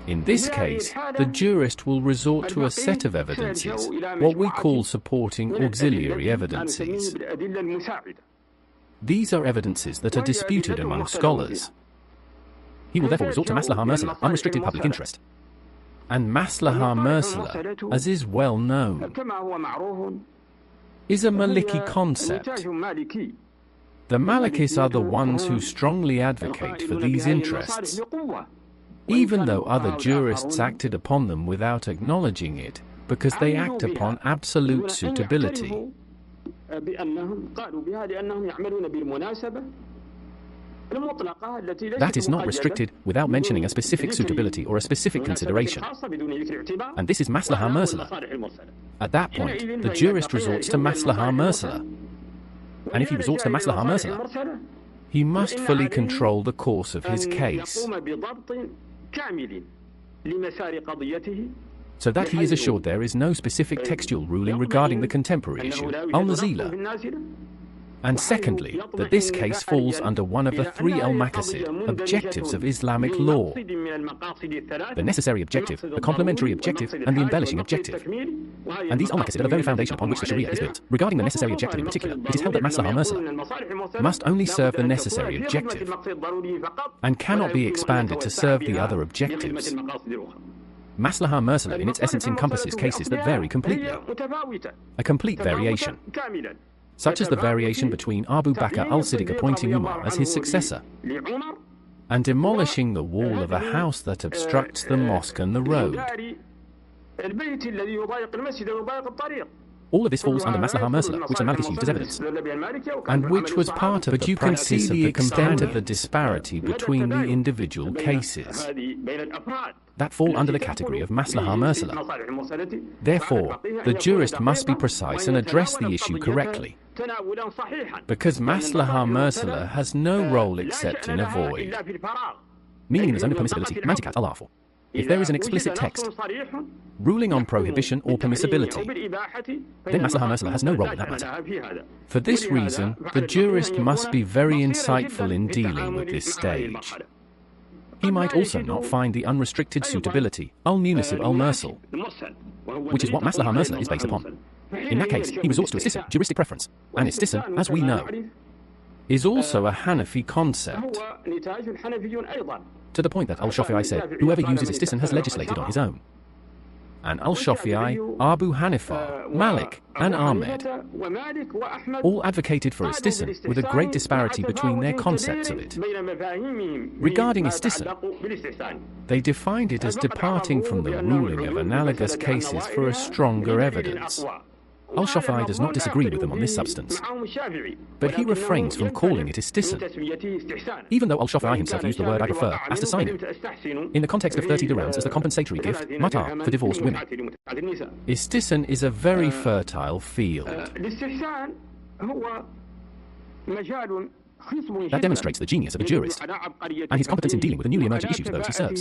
In this case, the jurist will resort to a set of evidences, what we call supporting auxiliary evidences. These are evidences that are disputed among scholars. He will therefore resort to maslaha mursala, unrestricted public interest. And maslaha mursala, as is well known, is a Maliki concept. The Malikis are the ones who strongly advocate for these interests, even though other jurists acted upon them without acknowledging it, because they act upon absolute suitability. That is not restricted without mentioning a specific suitability or a specific consideration. And this is maslaha mursala. At that point, the jurist resorts to maslaha mursala. And if he resorts to maslaha mursala, he must fully control the course of his case, so that he is assured there is no specific textual ruling regarding the contemporary issue, al-nazila. And secondly, that this case falls under one of the three al-maqasid, objectives of Islamic law: the necessary objective, the complementary objective, and the embellishing objective. And these al-maqasid are the very foundation upon which the Sharia is built. Regarding the necessary objective in particular, it is held that maslaha mursala must only serve the necessary objective, and cannot be expanded to serve the other objectives. Maslaha mursala in its essence encompasses cases that vary completely, a complete variation, such as the variation between Abu Bakr al-Siddiq appointing Umar as his successor, and demolishing the wall of a house that obstructs the mosque and the road. All of this falls under maslaha mursala, which the Malikis used as evidence, and which was part of the practice. But you can see the extent of the disparity between the individual cases that fall under the category of maslaha mursala. Therefore, the jurist must be precise and address the issue correctly, because maslaha mursala has no role except in a void, meaning in the zone of permissibility, mantiqat al-arfu. If there is an explicit text ruling on prohibition or permissibility, then maslaha mursala has no role in that matter. For this reason, the jurist must be very insightful in dealing with this stage. He might also not find the unrestricted suitability, al-munisib al-mursal, which is what maslaha mursala is based upon. In that case, he resorts to istihsan, juristic preference, and istihsan, as we know, is also a Hanafi concept, to the point that al-Shafi'i said, whoever uses istihsan has legislated on his own. And al-Shafi'i, Abu Hanifa, Malik, and Ahmed all advocated for istihsan, with a great disparity between their concepts of it. Regarding istihsan, they defined it as departing from the ruling of analogous cases for a stronger evidence. Al-Shafi'i does not disagree with them on this substance, but he refrains from calling it istihsan, even though Al-Shafi'i himself used the word I prefer, astahsinu, in the context of 30 dirhams as the compensatory gift, matar, for divorced women. Istihsan is a very fertile field. That demonstrates the genius of a jurist, and his competence in dealing with the newly emerging issues of those he serves.